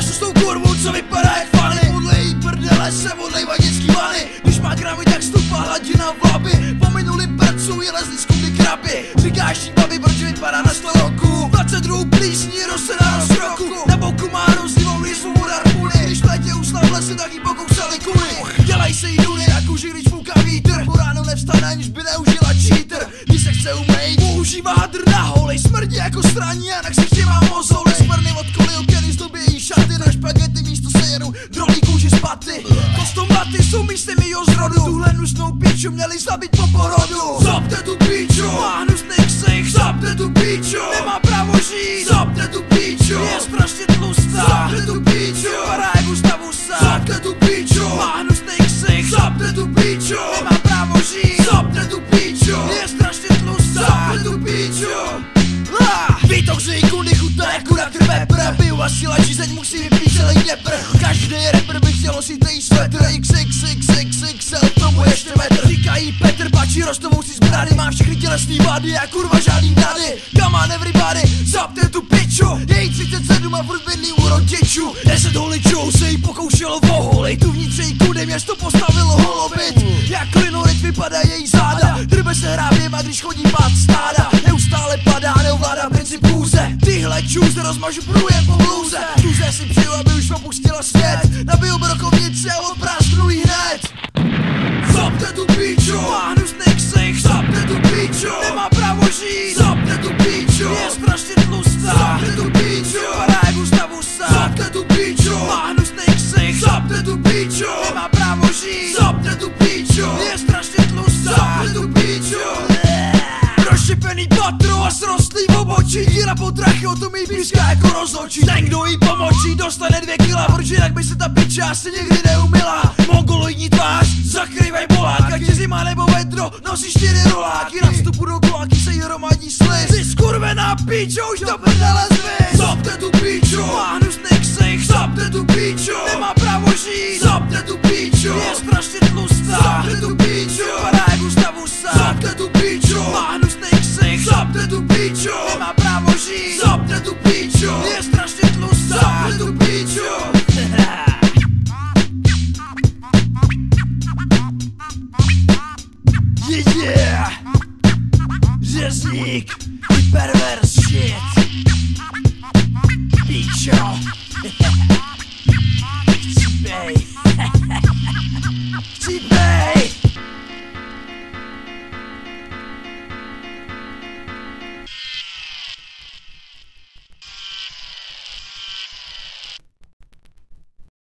Znáš to s tou kurvou, co vypadá jak fany? Podle jí prdele se odlejvaj dětský vany. Když má gramy, tak stoupá hladina v laby. Po minulým percu je lezli z kudy kraby. Říkáš jí babi, proč vypadá na 100 roku. 22 plísní rozsedá na skroku. Na boku má rozdivou lízvu od harpuny. Když v létě usla v lese, tak jí pokousali kuny. Dělaj se jí duny, jak už když fouká vítr. Po ráno nevstane, aniž by neužila cheater. Když se chce umejt, používá hadr na holej. Smrdí jako straní a na ksichtě má mozolej. Smrny od koliokeny zdobí jí šaty. Na špagety místo sejeru drolí kůži z paty. Kostomaty jsou místem mýho zrodu. Tuhle nusnou píču měli zabít po porodu. Zapte tu píču, má hnusný ksich. Zapte tu píču, nemá právo žít. Zapte tu píču, je strašně tlustá. Zapte tu píču, vypadá jak Gustavu Sák. Zapte tu píču, má hnusný ksich. Zapte tu píču, nemá právo žít. Zapte tu píču, je strašně tlustá. Zapte tu píču. Výtok z její kundy chutná jako na krve. Piju a síla žízeň musí vypít celý Dněpr. Každý rapper by chtěl nosit její svetr. XXXXXL, tomu ještě metr. Říkají Petr, pačí rostovou si z brady. Má všechny tělesný vady a kurva žádný dady. Come on everybody, zapte tu piču. Její 37 a furt bydlí u rodičů. 10 holičů se jí pokoušelo voholej. Tu vnitř její kudy město postavilo holobit. Jak klinorit vypadá její záda. Drbe se hráběma, když chodí pát stáda. Neustále padá, neovládá princip kůze. Tyhle čůze rozmažu průjem po bluze. Čůze si přijel, aby už opustila svět. Nabiju brokovnici a odprásknu jí hned. Zapte tu píču, má hnusný ksich. Zapte tu píču, nemá právo žít. Zapte tu píču, je strašně tlustá. Zapte tu píču, vypadá jak Gustavu Sák. Zapte tu píču, má hnusný ksich. Zapte tu píču, nemá právo žít. Zapte tu píču, je strašně tlustá. Zapte tu píču. Rozštěpený patro a srostlý v obočí. Díra po trachy, o tom jí píská jako rozločí. Ten, kdo jí pomočí, dostane 2 kila. Protože jinak by se ta piča asi nikdy neumila. Mongoloidní tvář, zakrývaj bolák. Ať je zima nebo vedro, nosí 4 roláky. Na vstupu do koláky se jí hromadí sliz. Ty skurvená píčo, už to prdele zvis. Zapte tu píču, má hnusný ksich. Zapte tu píču, nemá právo žít. Zapte tu píču, je strašně tlustá. Zapte tu píču, vypadá jak Gustavu Sák. Zapte tu píču, má hnusný ksich. Zapte tu píču, nemá právo žít. Zapte tu píču, je strašně tlustá. Zapte tu píču. Yeah, řezník, pervers shit. Píčo.